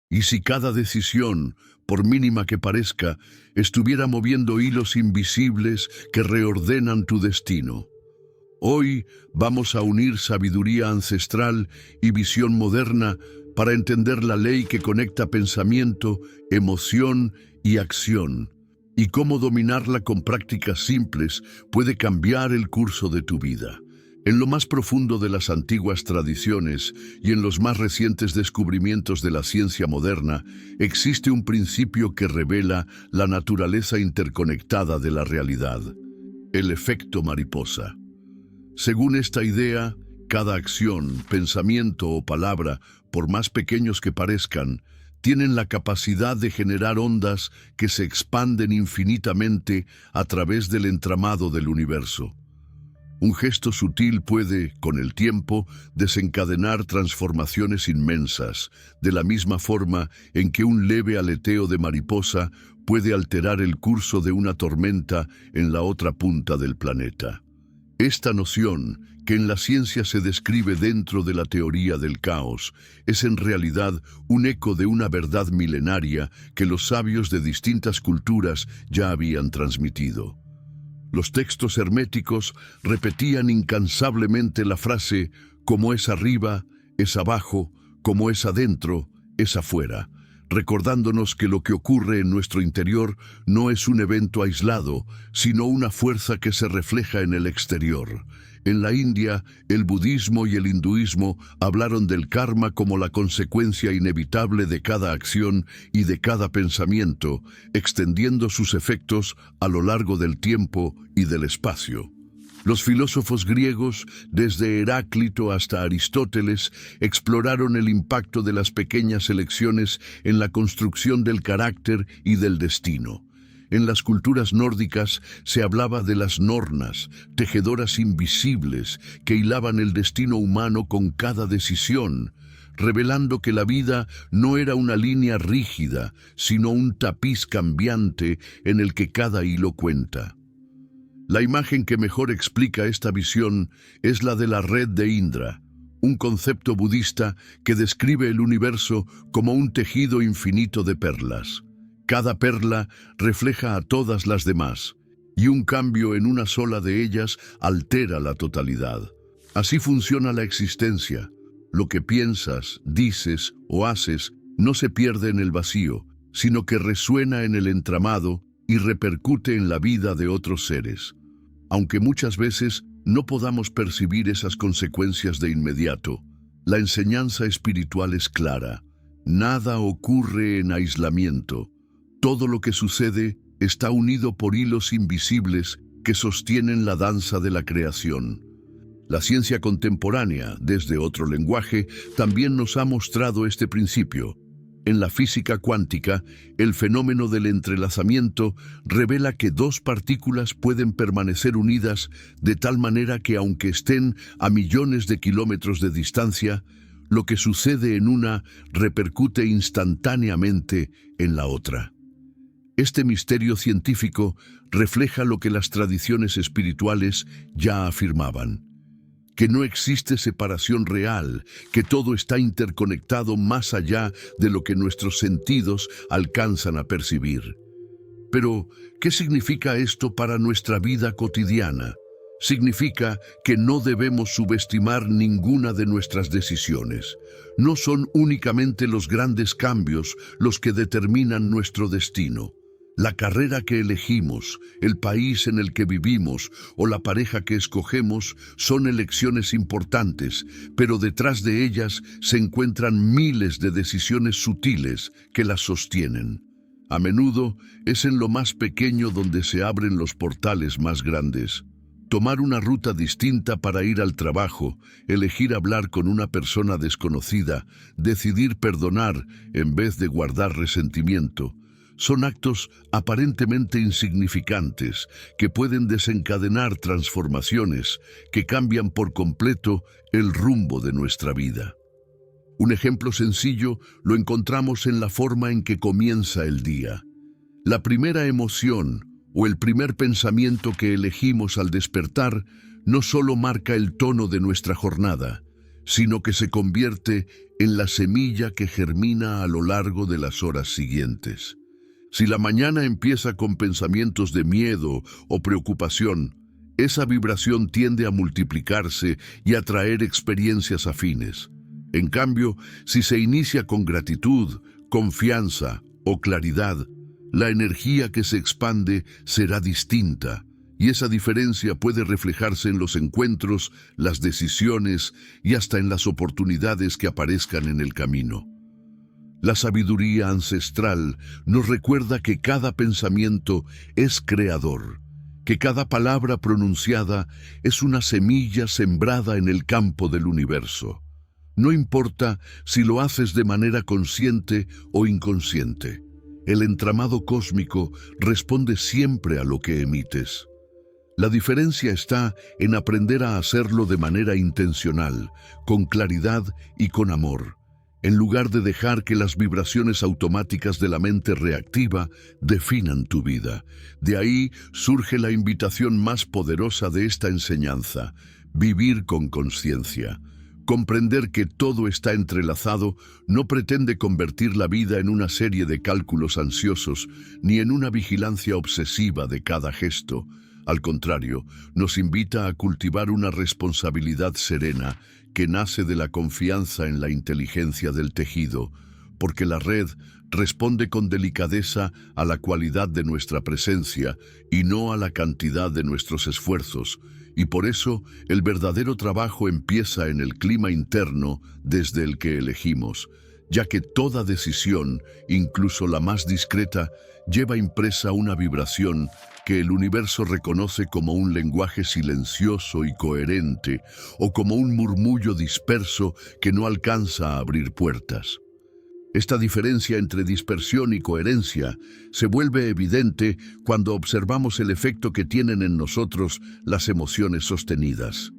Y si cada decisión, por mínima que parezca, estuviera moviendo hilos invisibles que reordenan tu destino. Hoy vamos a unir sabiduría ancestral y visión moderna para entender la ley que conecta pensamiento, emoción y acción, y cómo dominarla con prácticas simples puede cambiar el curso de tu vida. En lo más profundo de las antiguas tradiciones y en los más recientes descubrimientos de la ciencia moderna, existe un principio que revela la naturaleza interconectada de la realidad: el efecto mariposa. Según esta idea, cada acción, pensamiento o palabra, por más pequeños que parezcan, tienen la capacidad de generar ondas que se expanden infinitamente a través del entramado del universo. Un gesto sutil puede, con el tiempo, desencadenar transformaciones inmensas, de la misma forma en que un leve aleteo de mariposa puede alterar el curso de una tormenta en la otra punta del planeta. Esta noción, que en la ciencia se describe dentro de la teoría del caos, es en realidad un eco de una verdad milenaria que los sabios de distintas culturas ya habían transmitido. Los textos herméticos repetían incansablemente la frase: como es arriba, es abajo; como es adentro, es afuera, recordándonos que lo que ocurre en nuestro interior no es un evento aislado, sino una fuerza que se refleja en el exterior. En la India, el budismo y el hinduismo hablaron del karma como la consecuencia inevitable de cada acción y de cada pensamiento, extendiendo sus efectos a lo largo del tiempo y del espacio. Los filósofos griegos, desde Heráclito hasta Aristóteles, exploraron el impacto de las pequeñas elecciones en la construcción del carácter y del destino. En las culturas nórdicas se hablaba de las nornas, tejedoras invisibles que hilaban el destino humano con cada decisión, revelando que la vida no era una línea rígida, sino un tapiz cambiante en el que cada hilo cuenta. La imagen que mejor explica esta visión es la de la red de Indra, un concepto budista que describe el universo como un tejido infinito de perlas. Cada perla refleja a todas las demás, y un cambio en una sola de ellas altera la totalidad. Así funciona la existencia. Lo que piensas, dices o haces no se pierde en el vacío, sino que resuena en el entramado y repercute en la vida de otros seres. Aunque muchas veces no podamos percibir esas consecuencias de inmediato, la enseñanza espiritual es clara. Nada ocurre en aislamiento. Todo lo que sucede está unido por hilos invisibles que sostienen la danza de la creación. La ciencia contemporánea, desde otro lenguaje, también nos ha mostrado este principio. En la física cuántica, el fenómeno del entrelazamiento revela que dos partículas pueden permanecer unidas de tal manera que, aunque estén a millones de kilómetros de distancia, lo que sucede en una repercute instantáneamente en la otra. Este misterio científico refleja lo que las tradiciones espirituales ya afirmaban: que no existe separación real, que todo está interconectado más allá de lo que nuestros sentidos alcanzan a percibir. Pero, ¿qué significa esto para nuestra vida cotidiana? Significa que no debemos subestimar ninguna de nuestras decisiones. No son únicamente los grandes cambios los que determinan nuestro destino. La carrera que elegimos, el país en el que vivimos o la pareja que escogemos son elecciones importantes, pero detrás de ellas se encuentran miles de decisiones sutiles que las sostienen. A menudo es en lo más pequeño donde se abren los portales más grandes. Tomar una ruta distinta para ir al trabajo, elegir hablar con una persona desconocida, decidir perdonar en vez de guardar resentimiento. Son actos aparentemente insignificantes que pueden desencadenar transformaciones que cambian por completo el rumbo de nuestra vida. Un ejemplo sencillo lo encontramos en la forma en que comienza el día. La primera emoción o el primer pensamiento que elegimos al despertar no solo marca el tono de nuestra jornada, sino que se convierte en la semilla que germina a lo largo de las horas siguientes. Si la mañana empieza con pensamientos de miedo o preocupación, esa vibración tiende a multiplicarse y a traer experiencias afines. En cambio, si se inicia con gratitud, confianza o claridad, la energía que se expande será distinta, y esa diferencia puede reflejarse en los encuentros, las decisiones y hasta en las oportunidades que aparezcan en el camino. La sabiduría ancestral nos recuerda que cada pensamiento es creador, que cada palabra pronunciada es una semilla sembrada en el campo del universo. No importa si lo haces de manera consciente o inconsciente, el entramado cósmico responde siempre a lo que emites. La diferencia está en aprender a hacerlo de manera intencional, con claridad y con amor, en lugar de dejar que las vibraciones automáticas de la mente reactiva definan tu vida. De ahí surge la invitación más poderosa de esta enseñanza: vivir con conciencia. Comprender que todo está entrelazado no pretende convertir la vida en una serie de cálculos ansiosos, ni en una vigilancia obsesiva de cada gesto. Al contrario, nos invita a cultivar una responsabilidad serena que nace de la confianza en la inteligencia del tejido, porque la red responde con delicadeza a la cualidad de nuestra presencia y no a la cantidad de nuestros esfuerzos, y por eso el verdadero trabajo empieza en el clima interno desde el que elegimos, ya que toda decisión, incluso la más discreta, lleva impresa una vibración que el universo reconoce como un lenguaje silencioso y coherente, o como un murmullo disperso que no alcanza a abrir puertas. Esta diferencia entre dispersión y coherencia se vuelve evidente cuando observamos el efecto que tienen en nosotros las emociones sostenidas.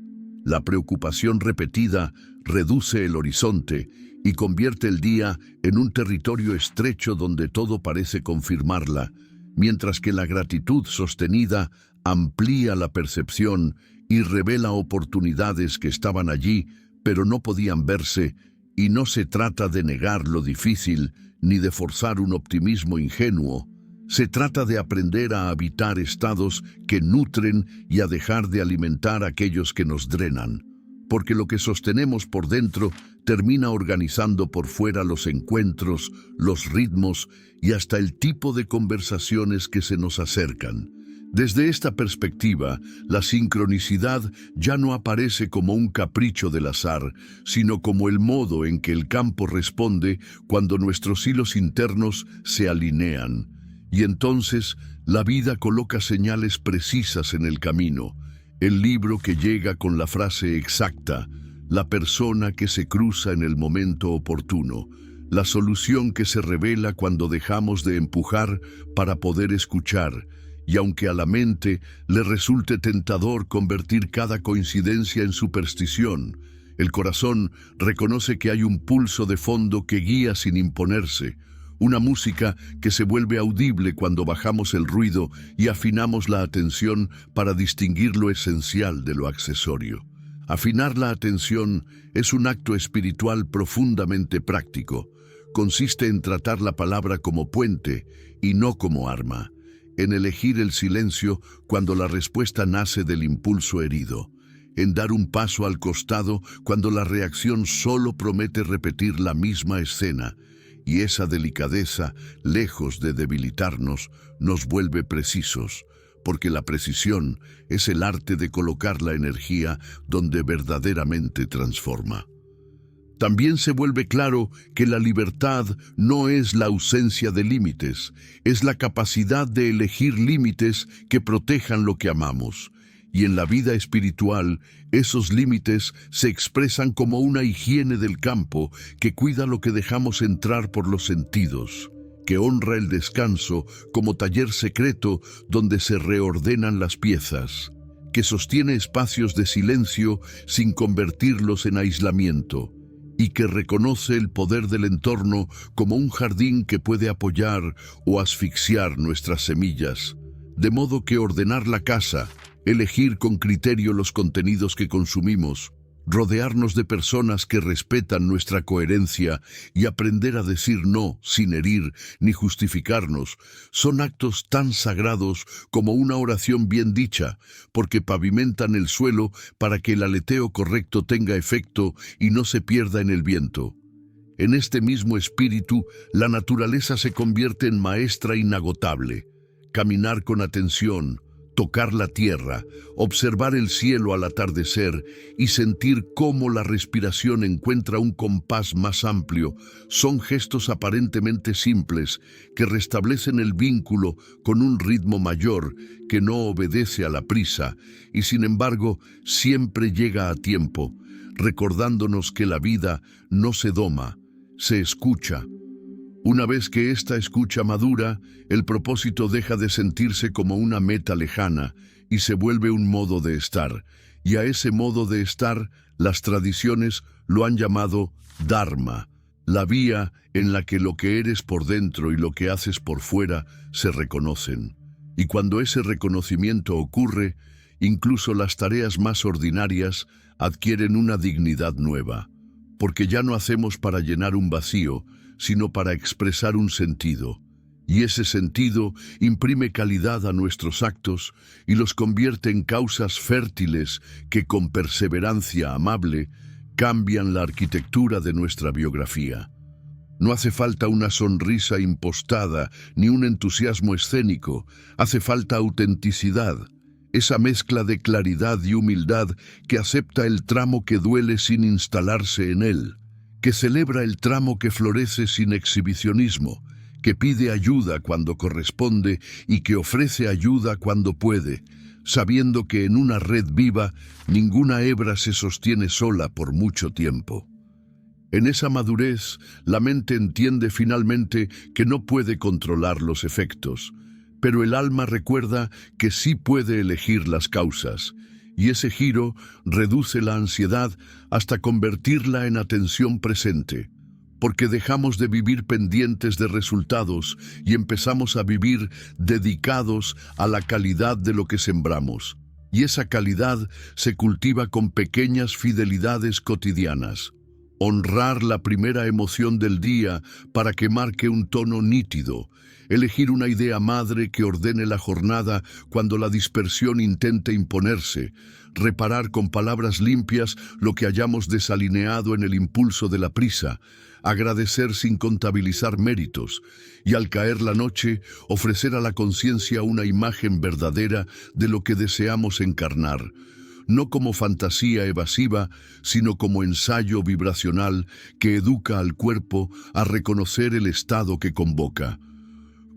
La preocupación repetida reduce el horizonte y convierte el día en un territorio estrecho donde todo parece confirmarla, mientras que la gratitud sostenida amplía la percepción y revela oportunidades que estaban allí, pero no podían verse. Y no se trata de negar lo difícil ni de forzar un optimismo ingenuo. Se trata de aprender a habitar estados que nutren y a dejar de alimentar aquellos que nos drenan. Porque lo que sostenemos por dentro termina organizando por fuera los encuentros, los ritmos y hasta el tipo de conversaciones que se nos acercan. Desde esta perspectiva, la sincronicidad ya no aparece como un capricho del azar, sino como el modo en que el campo responde cuando nuestros hilos internos se alinean. Y entonces, la vida coloca señales precisas en el camino. El libro que llega con la frase exacta, la persona que se cruza en el momento oportuno, la solución que se revela cuando dejamos de empujar para poder escuchar. Y aunque a la mente le resulte tentador convertir cada coincidencia en superstición, el corazón reconoce que hay un pulso de fondo que guía sin imponerse, una música que se vuelve audible cuando bajamos el ruido y afinamos la atención para distinguir lo esencial de lo accesorio. Afinar la atención es un acto espiritual profundamente práctico. Consiste en tratar la palabra como puente y no como arma, en elegir el silencio cuando la respuesta nace del impulso herido, en dar un paso al costado cuando la reacción solo promete repetir la misma escena, y esa delicadeza, lejos de debilitarnos, nos vuelve precisos, porque la precisión es el arte de colocar la energía donde verdaderamente transforma. También se vuelve claro que la libertad no es la ausencia de límites, es la capacidad de elegir límites que protejan lo que amamos. Y en la vida espiritual, esos límites se expresan como una higiene del campo que cuida lo que dejamos entrar por los sentidos, que honra el descanso como taller secreto donde se reordenan las piezas, que sostiene espacios de silencio sin convertirlos en aislamiento, y que reconoce el poder del entorno como un jardín que puede apoyar o asfixiar nuestras semillas. De modo que ordenar la casa, elegir con criterio los contenidos que consumimos, rodearnos de personas que respetan nuestra coherencia y aprender a decir no sin herir ni justificarnos son actos tan sagrados como una oración bien dicha, porque pavimentan el suelo para que el aleteo correcto tenga efecto y no se pierda en el viento. En este mismo espíritu, la naturaleza se convierte en maestra inagotable. Caminar con atención, tocar la tierra, observar el cielo al atardecer y sentir cómo la respiración encuentra un compás más amplio son gestos aparentemente simples que restablecen el vínculo con un ritmo mayor que no obedece a la prisa y sin embargo siempre llega a tiempo, recordándonos que la vida no se doma, se escucha. Una vez que esta escucha madura, el propósito deja de sentirse como una meta lejana y se vuelve un modo de estar. Y a ese modo de estar, las tradiciones lo han llamado Dharma, la vía en la que lo que eres por dentro y lo que haces por fuera se reconocen. Y cuando ese reconocimiento ocurre, incluso las tareas más ordinarias adquieren una dignidad nueva, porque ya no hacemos para llenar un vacío, sino para expresar un sentido. Y ese sentido imprime calidad a nuestros actos y los convierte en causas fértiles que con perseverancia amable cambian la arquitectura de nuestra biografía. No hace falta una sonrisa impostada ni un entusiasmo escénico, hace falta autenticidad, esa mezcla de claridad y humildad que acepta el tramo que duele sin instalarse en él, que celebra el tramo que florece sin exhibicionismo, que pide ayuda cuando corresponde y que ofrece ayuda cuando puede, sabiendo que en una red viva ninguna hebra se sostiene sola por mucho tiempo. En esa madurez, la mente entiende finalmente que no puede controlar los efectos, pero el alma recuerda que sí puede elegir las causas, y ese giro reduce la ansiedad hasta convertirla en atención presente, porque dejamos de vivir pendientes de resultados y empezamos a vivir dedicados a la calidad de lo que sembramos. Y esa calidad se cultiva con pequeñas fidelidades cotidianas. Honrar la primera emoción del día para que marque un tono nítido, elegir una idea madre que ordene la jornada cuando la dispersión intente imponerse, reparar con palabras limpias lo que hayamos desalineado en el impulso de la prisa, agradecer sin contabilizar méritos, y al caer la noche, ofrecer a la conciencia una imagen verdadera de lo que deseamos encarnar, no como fantasía evasiva, sino como ensayo vibracional que educa al cuerpo a reconocer el estado que convoca.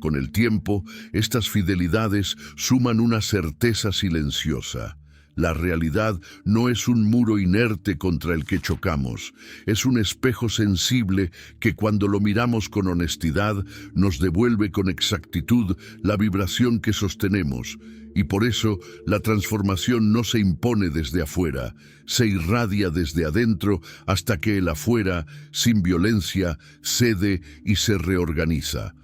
Con el tiempo, estas fidelidades suman una certeza silenciosa. La realidad no es un muro inerte contra el que chocamos, es un espejo sensible que cuando lo miramos con honestidad nos devuelve con exactitud la vibración que sostenemos, y por eso la transformación no se impone desde afuera, se irradia desde adentro hasta que el afuera, sin violencia, cede y se reorganiza.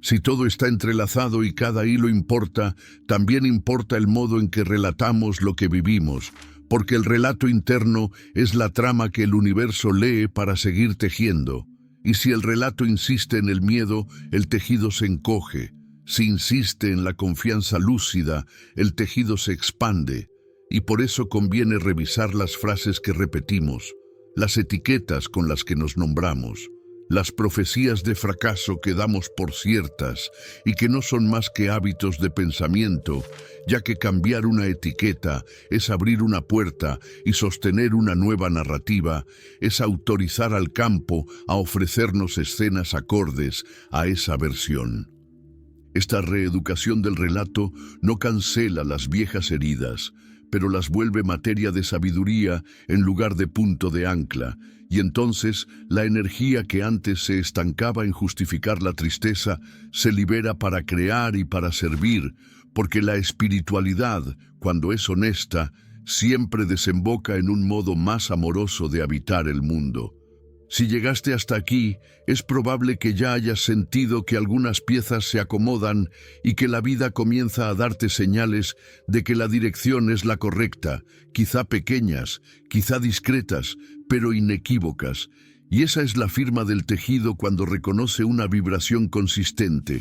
Si todo está entrelazado y cada hilo importa, también importa el modo en que relatamos lo que vivimos, porque el relato interno es la trama que el universo lee para seguir tejiendo. Y si el relato insiste en el miedo, el tejido se encoge. Si insiste en la confianza lúcida, el tejido se expande. Y por eso conviene revisar las frases que repetimos, las etiquetas con las que nos nombramos, las profecías de fracaso que damos por ciertas y que no son más que hábitos de pensamiento, ya que cambiar una etiqueta es abrir una puerta y sostener una nueva narrativa, es autorizar al campo a ofrecernos escenas acordes a esa versión. Esta reeducación del relato no cancela las viejas heridas, pero las vuelve materia de sabiduría en lugar de punto de ancla, y entonces la energía que antes se estancaba en justificar la tristeza se libera para crear y para servir, porque la espiritualidad, cuando es honesta, siempre desemboca en un modo más amoroso de habitar el mundo. Si llegaste hasta aquí, es probable que ya hayas sentido que algunas piezas se acomodan y que la vida comienza a darte señales de que la dirección es la correcta, quizá pequeñas, quizá discretas, pero inequívocas. Y esa es la firma del tejido cuando reconoce una vibración consistente.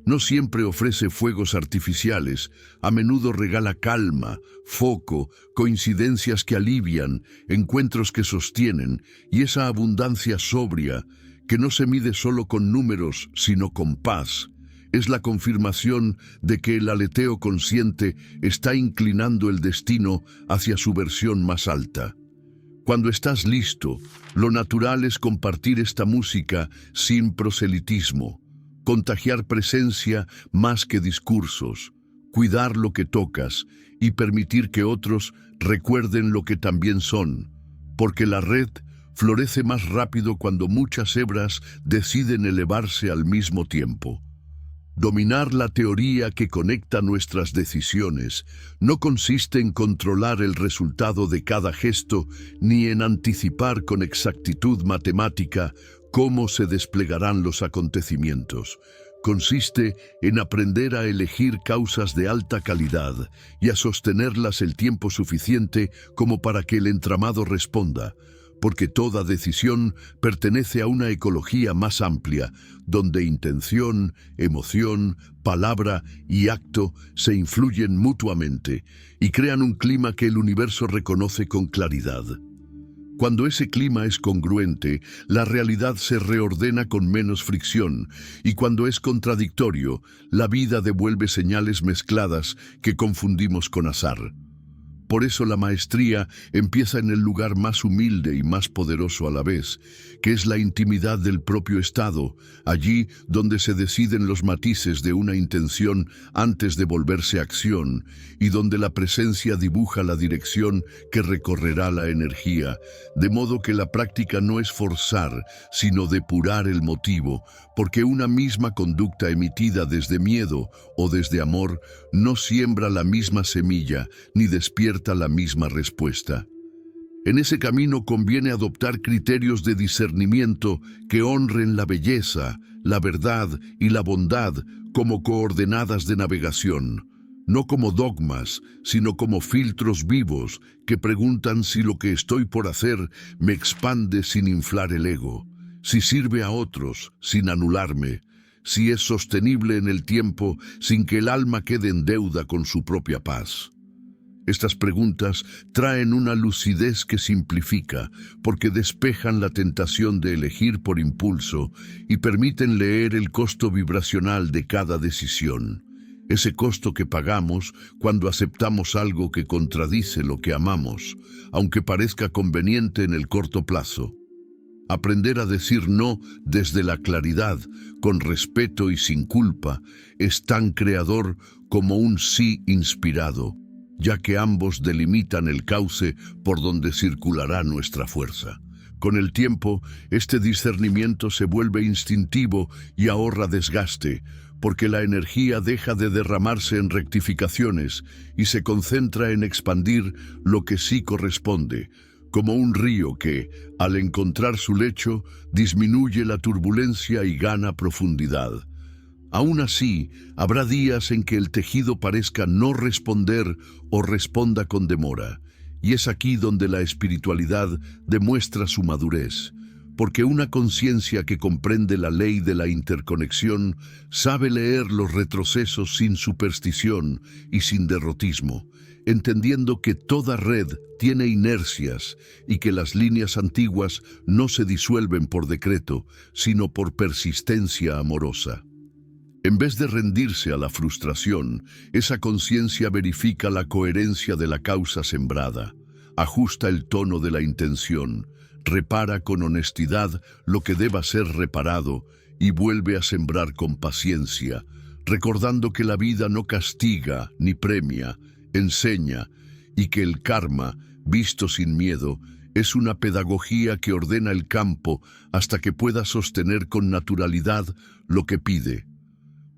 No siempre ofrece fuegos artificiales, a menudo regala calma, foco, coincidencias que alivian, encuentros que sostienen, y esa abundancia sobria, que no se mide solo con números, sino con paz, es la confirmación de que el aleteo consciente está inclinando el destino hacia su versión más alta. Cuando estás listo, lo natural es compartir esta música sin proselitismo. Contagiar presencia más que discursos, cuidar lo que tocas y permitir que otros recuerden lo que también son, porque la red florece más rápido cuando muchas hebras deciden elevarse al mismo tiempo. Dominar la teoría que conecta nuestras decisiones no consiste en controlar el resultado de cada gesto ni en anticipar con exactitud matemática cómo se desplegarán los acontecimientos. Consiste en aprender a elegir causas de alta calidad y a sostenerlas el tiempo suficiente como para que el entramado responda, porque toda decisión pertenece a una ecología más amplia, donde intención, emoción, palabra y acto se influyen mutuamente y crean un clima que el universo reconoce con claridad. Cuando ese clima es congruente, la realidad se reordena con menos fricción, y cuando es contradictorio, la vida devuelve señales mezcladas que confundimos con azar. Por eso la maestría empieza en el lugar más humilde y más poderoso a la vez, que es la intimidad del propio estado, allí donde se deciden los matices de una intención antes de volverse acción, y donde la presencia dibuja la dirección que recorrerá la energía, de modo que la práctica no es forzar, sino depurar el motivo, porque una misma conducta emitida desde miedo o desde amor no siembra la misma semilla ni despierta la misma respuesta. En ese camino conviene adoptar criterios de discernimiento que honren la belleza, la verdad y la bondad como coordenadas de navegación, no como dogmas, sino como filtros vivos que preguntan si lo que estoy por hacer me expande sin inflar el ego, si sirve a otros sin anularme, si es sostenible en el tiempo sin que el alma quede en deuda con su propia paz. Estas preguntas traen una lucidez que simplifica, porque despejan la tentación de elegir por impulso y permiten leer el costo vibracional de cada decisión. Ese costo que pagamos cuando aceptamos algo que contradice lo que amamos, aunque parezca conveniente en el corto plazo. Aprender a decir no desde la claridad, con respeto y sin culpa, es tan creador como un sí inspirado, ya que ambos delimitan el cauce por donde circulará nuestra fuerza. Con el tiempo, este discernimiento se vuelve instintivo y ahorra desgaste, porque la energía deja de derramarse en rectificaciones y se concentra en expandir lo que sí corresponde, como un río que, al encontrar su lecho, disminuye la turbulencia y gana profundidad. Aún así, habrá días en que el tejido parezca no responder o responda con demora, y es aquí donde la espiritualidad demuestra su madurez, porque una conciencia que comprende la ley de la interconexión sabe leer los retrocesos sin superstición y sin derrotismo, entendiendo que toda red tiene inercias y que las líneas antiguas no se disuelven por decreto, sino por persistencia amorosa. En vez de rendirse a la frustración, esa conciencia verifica la coherencia de la causa sembrada, ajusta el tono de la intención, repara con honestidad lo que deba ser reparado y vuelve a sembrar con paciencia, recordando que la vida no castiga ni premia, enseña, y que el karma, visto sin miedo, es una pedagogía que ordena el campo hasta que pueda sostener con naturalidad lo que pide.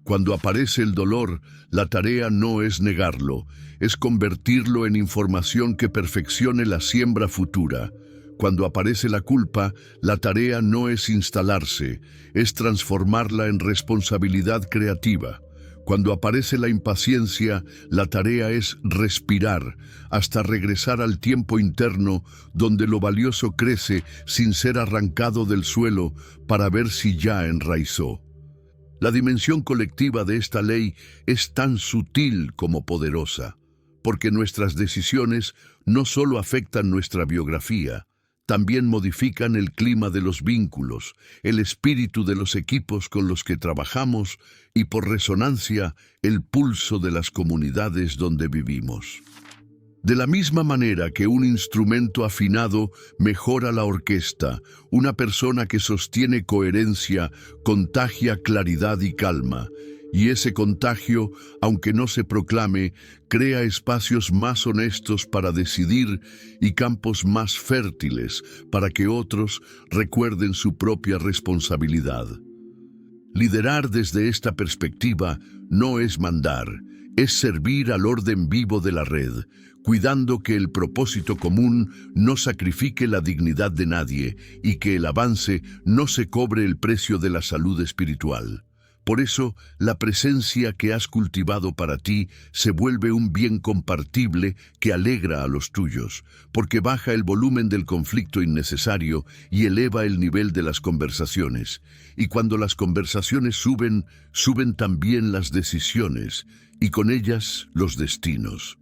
Cuando aparece el dolor, la tarea no es negarlo, es convertirlo en información que perfeccione la siembra futura. Cuando aparece la culpa, la tarea no es instalarse, es transformarla en responsabilidad creativa. Cuando aparece la impaciencia, la tarea es respirar, hasta regresar al tiempo interno donde lo valioso crece sin ser arrancado del suelo para ver si ya enraizó. La dimensión colectiva de esta ley es tan sutil como poderosa, porque nuestras decisiones no solo afectan nuestra biografía, también modifican el clima de los vínculos, el espíritu de los equipos con los que trabajamos y, por resonancia, el pulso de las comunidades donde vivimos. De la misma manera que un instrumento afinado mejora la orquesta, una persona que sostiene coherencia contagia claridad y calma, y ese contagio, aunque no se proclame, crea espacios más honestos para decidir y campos más fértiles para que otros recuerden su propia responsabilidad. Liderar desde esta perspectiva no es mandar, es servir al orden vivo de la red, cuidando que el propósito común no sacrifique la dignidad de nadie y que el avance no se cobre el precio de la salud espiritual. Por eso, la presencia que has cultivado para ti se vuelve un bien compartible que alegra a los tuyos, porque baja el volumen del conflicto innecesario y eleva el nivel de las conversaciones. Y cuando las conversaciones suben, suben también las decisiones, y con ellas los destinos.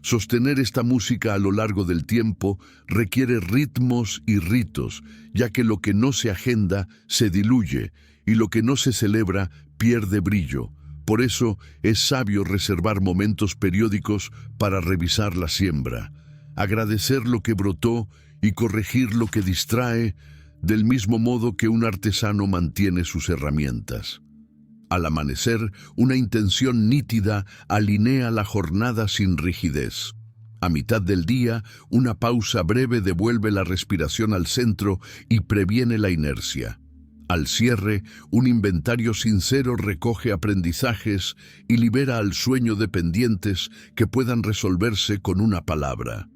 Sostener esta música a lo largo del tiempo requiere ritmos y ritos, ya que lo que no se agenda se diluye, y lo que no se celebra pierde brillo. Por eso es sabio reservar momentos periódicos para revisar la siembra, agradecer lo que brotó y corregir lo que distrae, del mismo modo que un artesano mantiene sus herramientas. Al amanecer, una intención nítida alinea la jornada sin rigidez. A mitad del día, una pausa breve devuelve la respiración al centro y previene la inercia. Al cierre, un inventario sincero recoge aprendizajes y libera al sueño de pendientes que puedan resolverse con una palabra.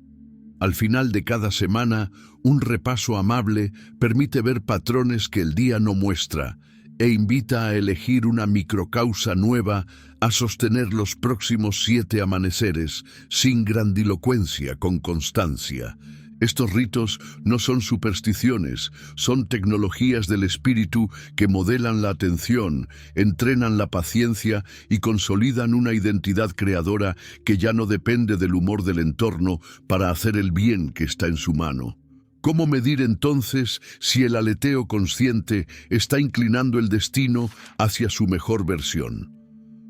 Al final de cada semana, un repaso amable permite ver patrones que el día no muestra e invita a elegir una microcausa nueva a sostener los próximos 7 amaneceres sin grandilocuencia, con constancia. Estos ritos no son supersticiones, son tecnologías del espíritu que modelan la atención, entrenan la paciencia y consolidan una identidad creadora que ya no depende del humor del entorno para hacer el bien que está en su mano. ¿Cómo medir entonces si el aleteo consciente está inclinando el destino hacia su mejor versión?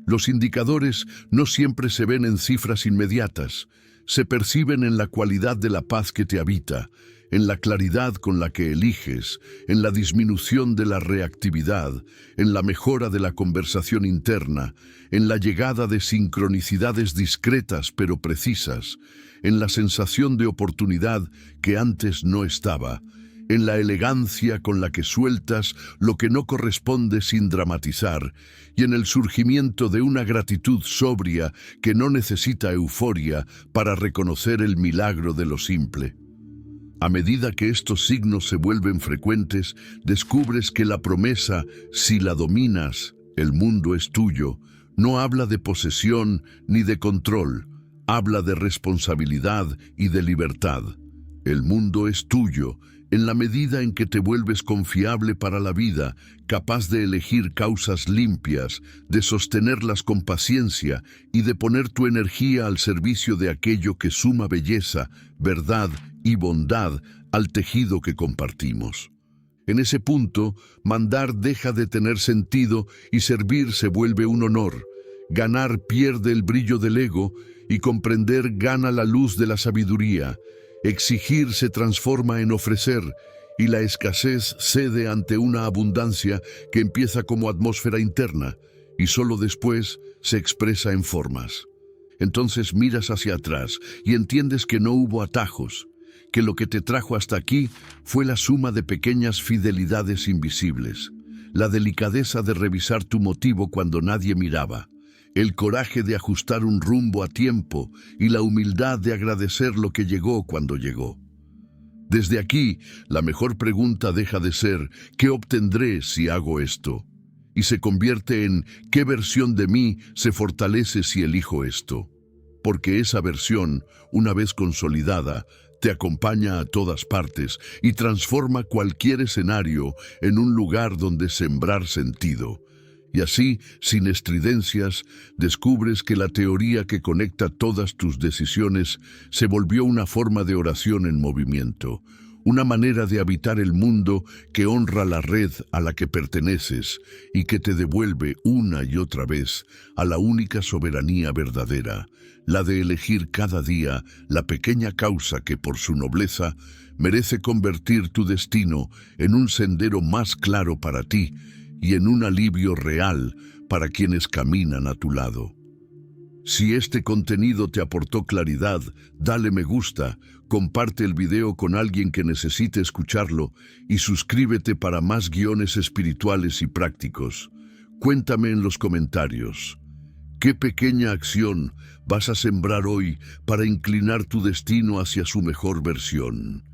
Los indicadores no siempre se ven en cifras inmediatas, se perciben en la cualidad de la paz que te habita, en la claridad con la que eliges, en la disminución de la reactividad, en la mejora de la conversación interna, en la llegada de sincronicidades discretas pero precisas, en la sensación de oportunidad que antes no estaba, en la elegancia con la que sueltas lo que no corresponde sin dramatizar, y en el surgimiento de una gratitud sobria que no necesita euforia para reconocer el milagro de lo simple. A medida que estos signos se vuelven frecuentes, descubres que la promesa, si la dominas, el mundo es tuyo, no habla de posesión ni de control, habla de responsabilidad y de libertad. El mundo es tuyo, en la medida en que te vuelves confiable para la vida, capaz de elegir causas limpias, de sostenerlas con paciencia y de poner tu energía al servicio de aquello que suma belleza, verdad y bondad al tejido que compartimos. En ese punto, mandar deja de tener sentido y servir se vuelve un honor. Ganar pierde el brillo del ego y comprender gana la luz de la sabiduría. Exigir se transforma en ofrecer y la escasez cede ante una abundancia que empieza como atmósfera interna y solo después se expresa en formas. Entonces miras hacia atrás y entiendes que no hubo atajos, que lo que te trajo hasta aquí fue la suma de pequeñas fidelidades invisibles, la delicadeza de revisar tu motivo cuando nadie miraba, el coraje de ajustar un rumbo a tiempo y la humildad de agradecer lo que llegó cuando llegó. Desde aquí, la mejor pregunta deja de ser ¿qué obtendré si hago esto? Y se convierte en ¿qué versión de mí se fortalece si elijo esto? Porque esa versión, una vez consolidada, te acompaña a todas partes y transforma cualquier escenario en un lugar donde sembrar sentido. Y así, sin estridencias, descubres que la teoría que conecta todas tus decisiones se volvió una forma de oración en movimiento, una manera de habitar el mundo que honra la red a la que perteneces y que te devuelve una y otra vez a la única soberanía verdadera, la de elegir cada día la pequeña causa que por su nobleza merece convertir tu destino en un sendero más claro para ti y en un alivio real para quienes caminan a tu lado. Si este contenido te aportó claridad, dale me gusta, comparte el video con alguien que necesite escucharlo y suscríbete para más guiones espirituales y prácticos. Cuéntame en los comentarios. ¿Qué pequeña acción vas a sembrar hoy para inclinar tu destino hacia su mejor versión?